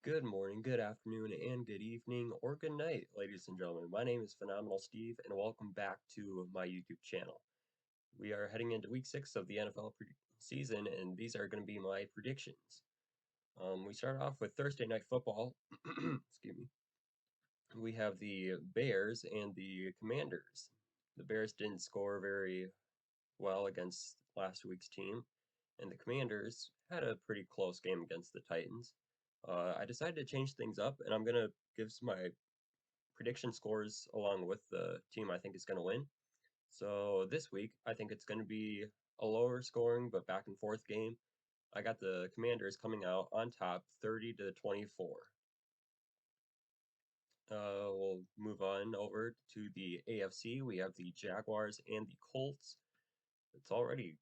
Good morning, good afternoon, and good evening, or good night, ladies and gentlemen. My name is Phenomenal Steve, and welcome back to my YouTube channel. We are heading into week 6 of the NFL season, and these are going to be my predictions. We start off with Thursday Night Football. Excuse me. We have the Bears and the Commanders. The Bears didn't score very well against last week's team, and the Commanders had a pretty close game against the Titans. I decided to change things up, and I'm going to give my prediction scores along with the team I think is going to win. So this week, I think it's going to be a lower scoring but back and forth game. I got the Commanders coming out on top 30 to 24. We'll move on over to the AFC. We have the Jaguars and the Colts. It's already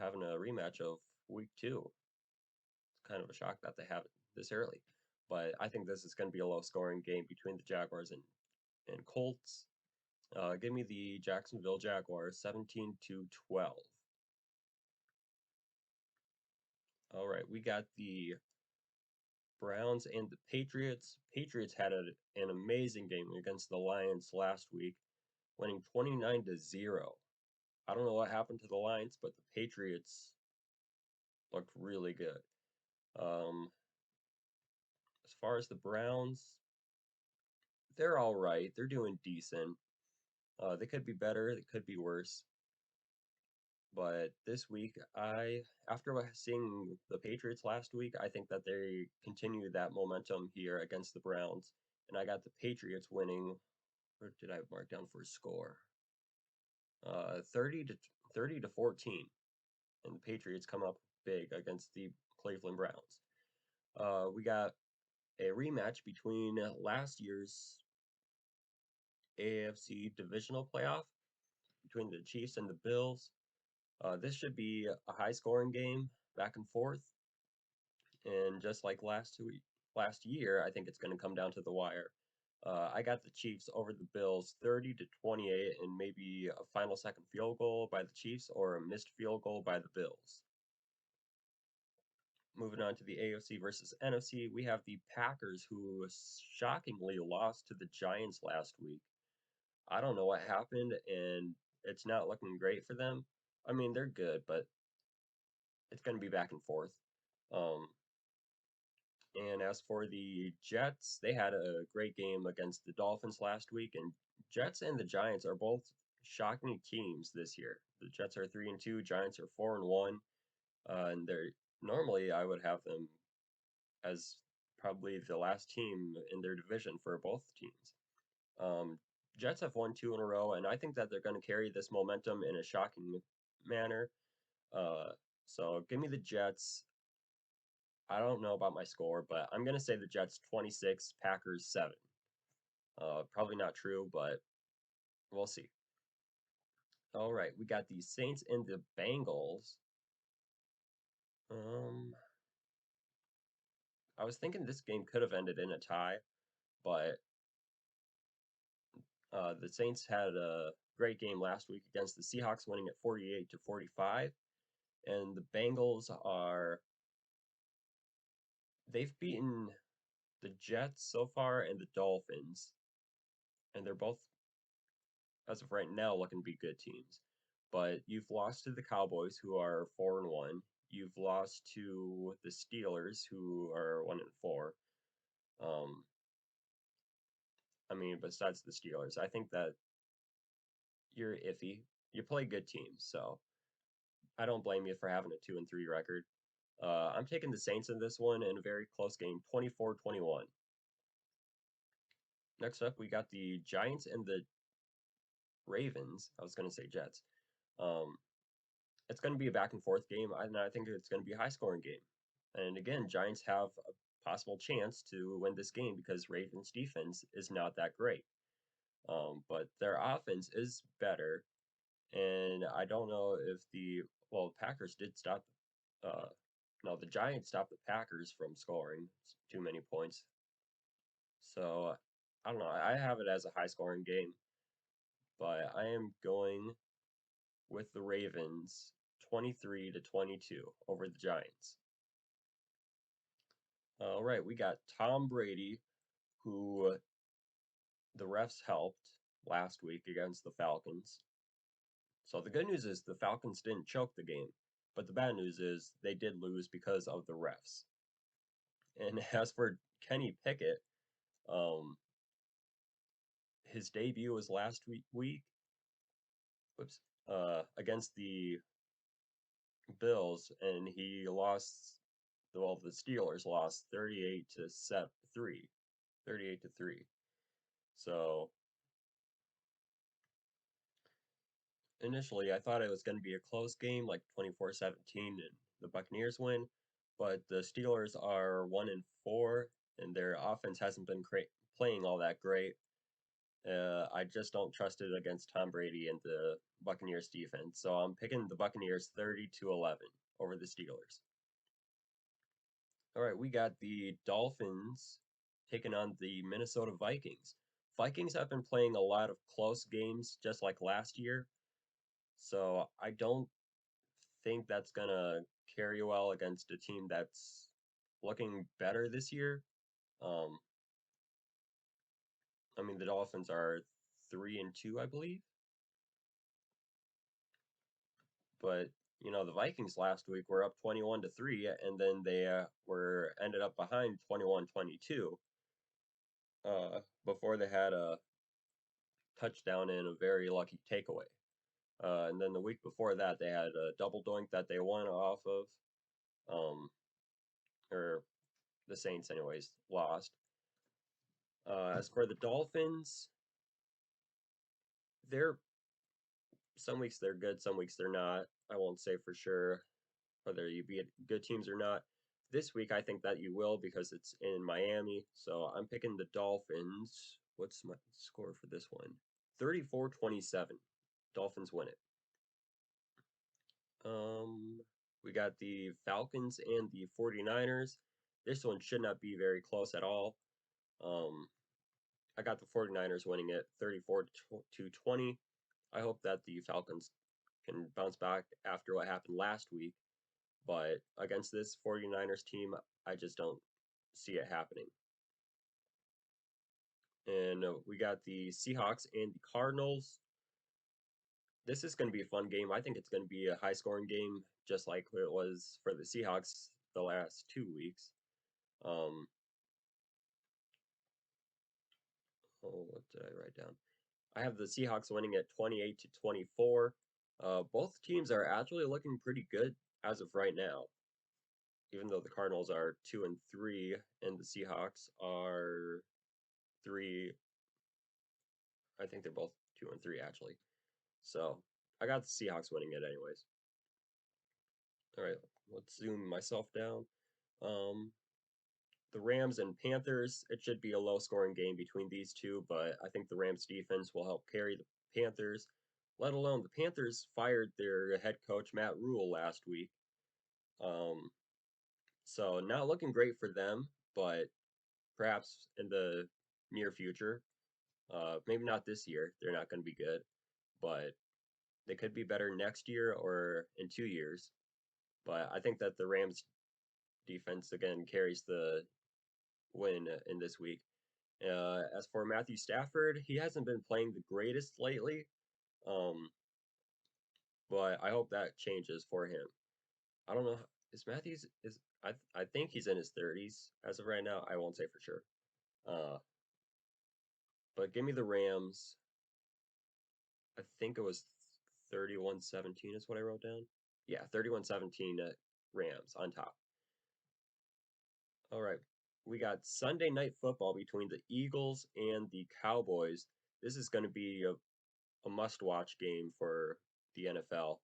having a rematch of week 2. It's kind of a shock that they have it this early. But I think this is going to be a low scoring game between the Jaguars and Colts. Give me the Jacksonville Jaguars 17 to 12. All right, we got the Browns and the Patriots. Patriots had an amazing game against the Lions last week, winning 29 to 0. I don't know what happened to the Lions, but the Patriots looked really good. As far as the Browns, they're all right. They're doing decent. They could be better. They could be worse. But this week, after seeing the Patriots last week, I think that they continue that momentum here against the Browns. And I got the Patriots winning. What did I mark down for a score? 30 to 14. And the Patriots come up big against the Cleveland Browns. We got a rematch between last year's AFC divisional playoff between the Chiefs and the Bills. This should be a high scoring game, back and forth. And just like last year, I think it's going to come down to the wire. I got the Chiefs over the Bills 30 to 28, and maybe a final second field goal by the Chiefs or a missed field goal by the Bills. Moving on to the AFC versus NFC, we have the Packers, who shockingly lost to the Giants last week. I don't know what happened, and it's not looking great for them. I mean, they're good, but it's going to be back and forth. Um, And as for the Jets, they had a great game against the Dolphins last week, and Jets and the Giants are both shocking teams this year. The Jets are 3-2, Giants are 4-1, and they're normally I would have them as probably the last team in their division for both teams. Um, Jets have won 2 in a row, and I think that they're going to carry this momentum in a shocking manner. Uh, so give me the Jets. I don't know about my score, but I'm going to say the Jets 26, Packers 7. Probably not true, but we'll see. All right, we got the Saints and the Bengals. Um, I was thinking this game could have ended in a tie, but the Saints had a great game last week against the Seahawks, winning at 48 to 45. And the Bengals they've beaten the Jets so far and the Dolphins, and they're both, as of right now, looking to be good teams. But you've lost to the Cowboys, who are 4-1. You've lost to the Steelers, who are 1-4. Um, I mean, besides the Steelers, I think that you're iffy. You play good teams, so I don't blame you for having a 2-3 record. I'm taking the Saints in this one in a very close game, 24-21. Next up, we got the Giants and the Ravens. I was going to say Jets. Um, it's going to be a back and forth game, and I think it's going to be a high scoring game. And again, Giants have a possible chance to win this game because Ravens' defense is not that great. But their offense is better, and I don't know if Packers did stop. Uh, no, the Giants stopped the Packers from scoring too many points. So I don't know. I have it as a high scoring game, but I am going with the Ravens 23 to 22 over the Giants. All right, we got Tom Brady, who the refs helped last week against the Falcons. So the good news is the Falcons didn't choke the game, but the bad news is they did lose because of the refs. And as for Kenny Pickett, um, his debut was last week, whoops, against the Bills, and he lost. Well, the Steelers lost 38 to 3, 38 to 3. So initially, I thought it was going to be a close game, like 24-17, and the Buccaneers win. But the Steelers are 1-4, and their offense hasn't been playing all that great. I just don't trust it against Tom Brady and the Buccaneers defense. So I'm picking the Buccaneers 30 to 11 over the Steelers. All right, we got the Dolphins taking on the Minnesota Vikings. Vikings have been playing a lot of close games just like last year. So I don't think that's gonna carry well against a team that's looking better this year. Um, I mean the Dolphins are 3-2, I believe, but the Vikings last week were up 21 to 3, and then they were ended up behind 21-22 before they had a touchdown and a very lucky takeaway. And then the week before that, they had a double doink that they won off of, um, or the Saints, anyways, lost. As for the Dolphins, they're some weeks they're good, some weeks they're not. I won't say for sure whether you beat good teams or not. This week, I think that you will because it's in Miami. So I'm picking the Dolphins. What's my score for this one? 34-27. Dolphins win it. We got the Falcons and the 49ers. This one should not be very close at all. Um, I got the 49ers winning it 34 to 20. I hope that the Falcons can bounce back after what happened last week, but against this 49ers team, I just don't see it happening. And we got the Seahawks and the Cardinals. This is going to be a fun game. I think it's going to be a high scoring game, just like it was for the Seahawks the last 2 weeks. Um, what did I write down? I have the Seahawks winning at 28 to 24. Both teams are actually looking pretty good as of right now, even though the Cardinals are 2-3 and the Seahawks are three. I think they're both 2-3 actually. So I got the Seahawks winning it anyways. All right, let's zoom myself down. Um, the Rams and Panthers, it should be a low scoring game between these two, but I think the Rams defense will help carry the Panthers, let alone the Panthers fired their head coach Matt Rule last week. Um, so not looking great for them, but perhaps in the near future, maybe not this year, they're not going to be good, but they could be better next year or in 2 years. But I think that the Rams defense again carries the win in this week. As for Matthew Stafford, he hasn't been playing the greatest lately, um, but I hope that changes for him. I don't know. Is Matthews is I think he's in his 30s as of right now. I won't say for sure. Uh, but give me the Rams. I think it was 31-17 is what I wrote down. Yeah, 31-17 Rams on top. All right. We got Sunday night football between the Eagles and the Cowboys. This is going to be a must-watch game for the NFL.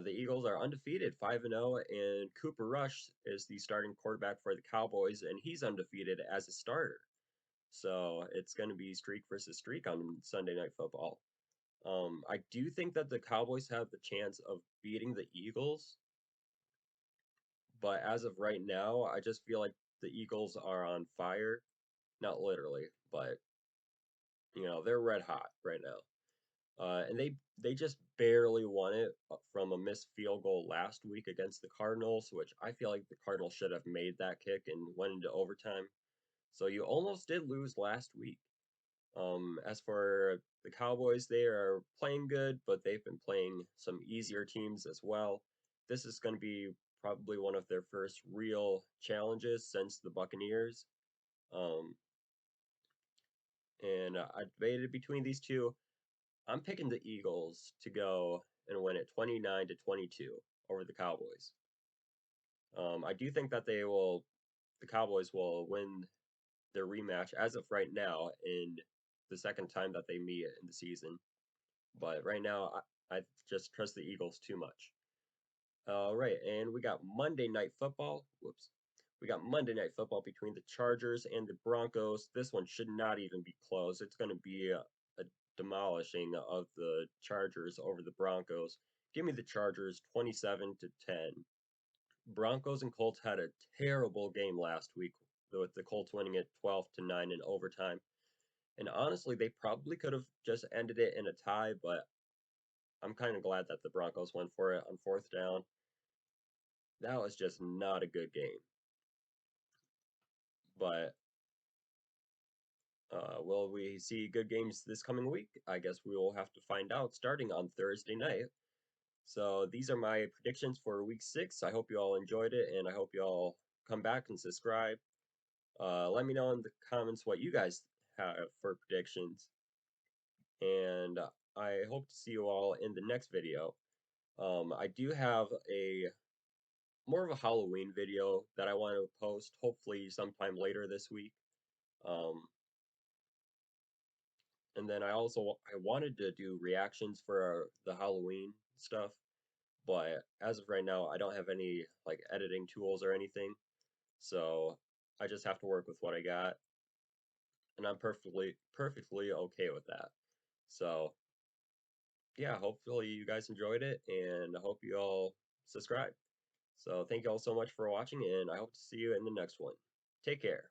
The Eagles are undefeated, 5-0, and Cooper Rush is the starting quarterback for the Cowboys, and he's undefeated as a starter. So it's going to be streak versus streak on Sunday Night Football. I do think that the Cowboys have the chance of beating the Eagles, but as of right now, I just feel like the Eagles are on fire. Not literally, but they're red hot right now. And they just barely won it from a missed field goal last week against the Cardinals, which I feel like the Cardinals should have made that kick and went into overtime. So you almost did lose last week. As for the Cowboys, they are playing good, but they've been playing some easier teams as well. This is going to be probably one of their first real challenges since the Buccaneers. Um, and I debated between these two. I'm picking the Eagles to go and win it 29-22 over the Cowboys. I do think that the Cowboys will win their rematch as of right now in the second time that they meet in the season. But right now, I just trust the Eagles too much. All right, and we got Monday Night Football. Whoops. We got Monday Night Football between the Chargers and the Broncos. This one should not even be close. It's going to be a demolishing of the Chargers over the Broncos. Give me the Chargers 27-10. Broncos and Colts had a terrible game last week, with the Colts winning it 12-9 in overtime. And honestly, they probably could have just ended it in a tie, but I'm kind of glad that the Broncos went for it on fourth down. That was just not a good game. But will we see good games this coming week? I guess we will have to find out starting on Thursday night. So these are my predictions for week 6. I hope you all enjoyed it, and I hope you all come back and subscribe. Let me know in the comments what you guys have for predictions, and I hope to see you all in the next video. I do have a more of a Halloween video that I want to post, hopefully sometime later this week. Um, and then I wanted to do reactions for the Halloween stuff, but as of right now, I don't have any like editing tools or anything, so I just have to work with what I got, and I'm perfectly okay with that. So yeah, hopefully you guys enjoyed it, and I hope you all subscribe. So thank you all so much for watching, and I hope to see you in the next one. Take care.